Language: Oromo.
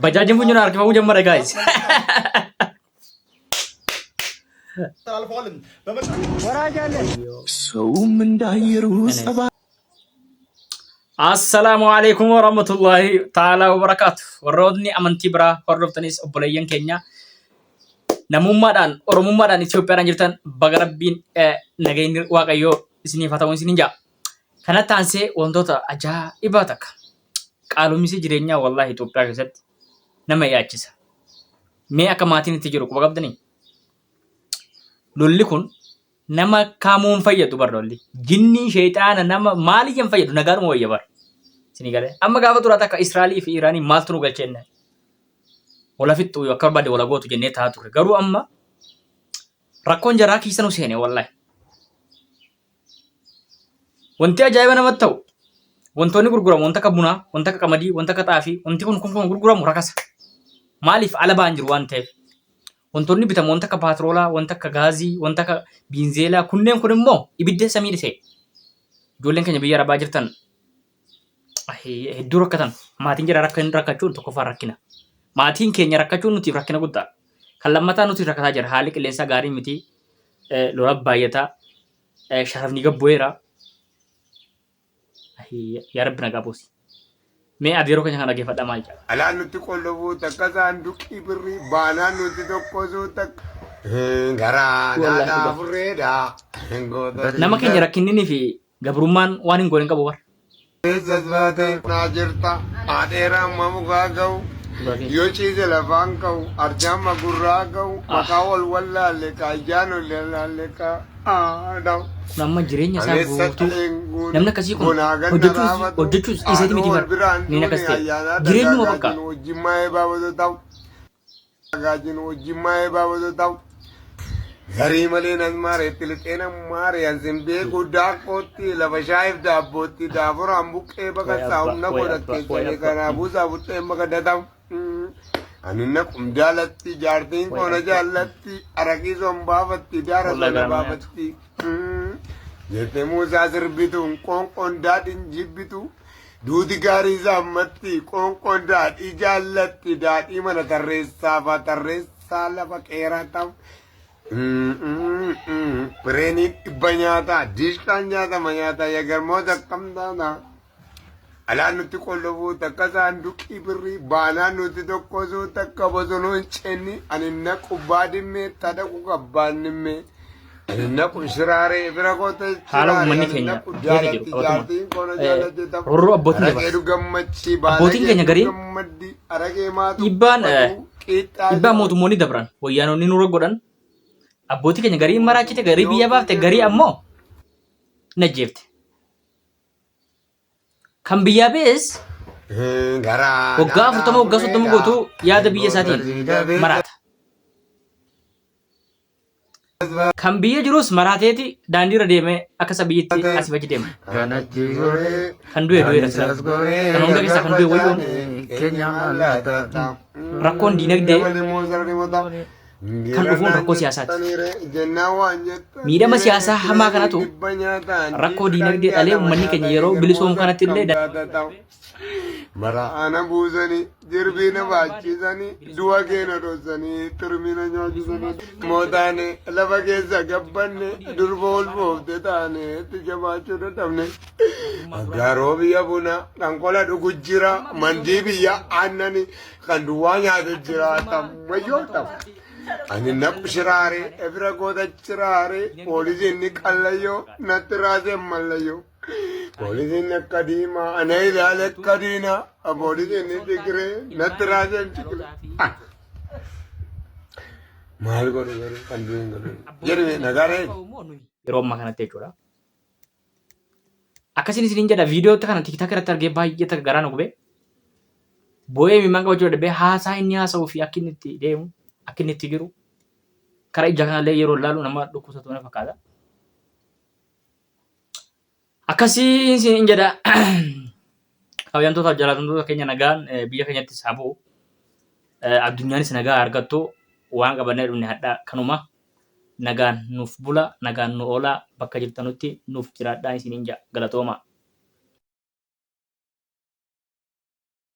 Bajajin funyo na arkifamu ጀመረ guys. Assalamu alaikum warahmatullahi ta'ala wabarakatuh. Warrootni amantii biraa hordoftanis obboleeyyan keenya namummaadhaan oromummaadhaan Itoophiyaadhaan jirtan baga Rabbiin nageenyi Waaqayyoo isiniif haa ta'u isiniin jaa. Kanatti aansee wantoota ajaa'ibaa takka qaalumsi jireenyaa wallahi Itoophiyaa keessatti nama yaachisa. Mee akka maatiin itti jiru quba qabdanii? Lolli kun nama kaamuun fayyadu bar lolli. Jinni sheexaana nama maaliyyaan fayyadu nagaadhuma wayya bar. Isinii galee amma gaafa turaa takka Israa'elii fi Iraanii maaltu nu galcheenne? Wala fixxu akka barbaade wala gootu jennee taa'aa turre. Garuu amma rakkoon jaraa keessa nu seene wallahi. Wanti ajaa'iba namatti ta'u wantoonni gurguramu wanta akka bunaa, wanta akka qamadii, wanta akka xaafii, wanti kun gurguramu rakasa. Maaliif ala ba'an jiru waan ta'eef. Wantoonni bitamu wanta akka paatroolaa, wanta akka gaazii, wanta akka biinzeelaa kunneen kun immoo ibidda samii dhisee. Ijoolleen keenya biyya arabaa jirtan hedduu rakkatan. Maatiin jira rakkachuun tokkoffaa rakkina. Maatiin keenya rakkachuun nuti rakkina guddaa. Kan lammataa nuti rakkataa jira. Haalli qilleensaa gaarii miti. Lola baay'ataa. Sharafni gabbu'eera. Yaa Rabbi nagaa buusi. Mee adeeroo keenya kana dhaggeeffadhaa maal jedha? Alaan nuti qollobuu takka saanduqii birrii baanaan nuti tokkosuu takka. Garaa naadhaa furreedhaa. Nama keenya rakkinninii fi gabrummaan waan hin goone hin qabu bara. Eessas baatee naa jirta. Haadheeraa amma mukaa ga'u. Yoo ciise lafaan ka'u. Arjaama gurraa ka'u. Maqaa wal wallaalle kaayyaan ol lallaalle kaa'aadhamu. Kun amma jireenya isaa guutuu namni akkasii kun hojjechuus dhiiseeti miti bara niin akkas ta'e jireenyuma bakka. Garii malee nas maareetti lixeena maare ansin beeku daakkootti lafa shaayiif daabbootti daafuraan buqqee baqasaa humna godhatteessanii kanaafuu saafuxxeen baqadatamu. Ani naqum jaalatti jaartiin koona jaallatti araqii son baafatti daara sana baafatti. Jettee Muusaa sirbituun qoonqoon daadhiin jibbitu duuti gaarii saammatti qoonqoon daadhii jaallatti daadhii mana tarreessaafaa tarreessaa lafa qeeraa ta'u. Bireeniin dhibba nyaataa diishkaan nyaatama nyaataa yagarmoota akkam taana. Alaan nuti qollobuu takka saanduqii birrii baanaan nuti tokkosuu takka bosonuu hin ceenni ani naqu baadimmee tadhaqu qabbaannimmee. Naqu shiraaree bira goota haala uummanni keenya keessa jiru roorroo abbootiin keenya gariin dhiibbaa mootummoonni dabran wayyaanonni nurra godhan abbootii keenya garii maraachite garii biyya baafte garii ammoo najjeefte. Kan biyyaa bees waggaa 40 waggaa 30 gootuu yaada biyya isaatiin maraata. Kan biyya jirus maraateeti daandiirra deemee akka isa biyyatti asii bachi deema. Kan du'e du'eera sila. Kan hunda keessaa kan du'e wayyoon rakkoon diinagdee kan dhufuun rakkoo siyaasaati. Miidhama siyaasaa hamaa kanatu rakkoo diinagdee dhalee uummanni keenya yeroo bilisoomu kanatti illee Maraana buusanii jirbiina baachisanii du'a keenya dhoosanii turmiina nyaachisanii mootaane lafa keessa gabbanne durba olfoofte taane itti jabaachuu dadhabne garoo biyya buna kan qola dhugu jira mandii biyya aannani kan duwwaa nyaatu jira tammayyoo ta'u. Ani naqu shiraaree ebira goota shiraaree poolisiin ni qallayyoo natti raasee mallayyoo. Poolisiin akka diimaa ana ilaale akka diinaa poolisiin ni tigiree natti raasee tigiree. Maal godhu garuu kan du'in godhu jedhame nagaree. Yeroo ammaa kanatti jechuudha. Akkasiin isiniin jedha viidiyoo kana tiktaak irratti argee baay'ee takka garaa na gube. Boo'ee mimmaan qabachuu dadhabee haasaa inni haasa'uu fi akka inni itti deemu akka inni itti jiru karaa ija kanallee yeroo ilaalu nama dhukkubsatu na fakkaata. Akkasiin isiniin jedha kabajamtoota jaallatamtoota keenya nagaan biyya keenyattis haa bu'u. Addunyaanis nagaa argattu waan qabannee dhumne hadhaa kanuma nagaan nuuf bula nagaan nu oolaa bakka jirtanutti nuuf jiraadhaa isiniin jedha galatooma.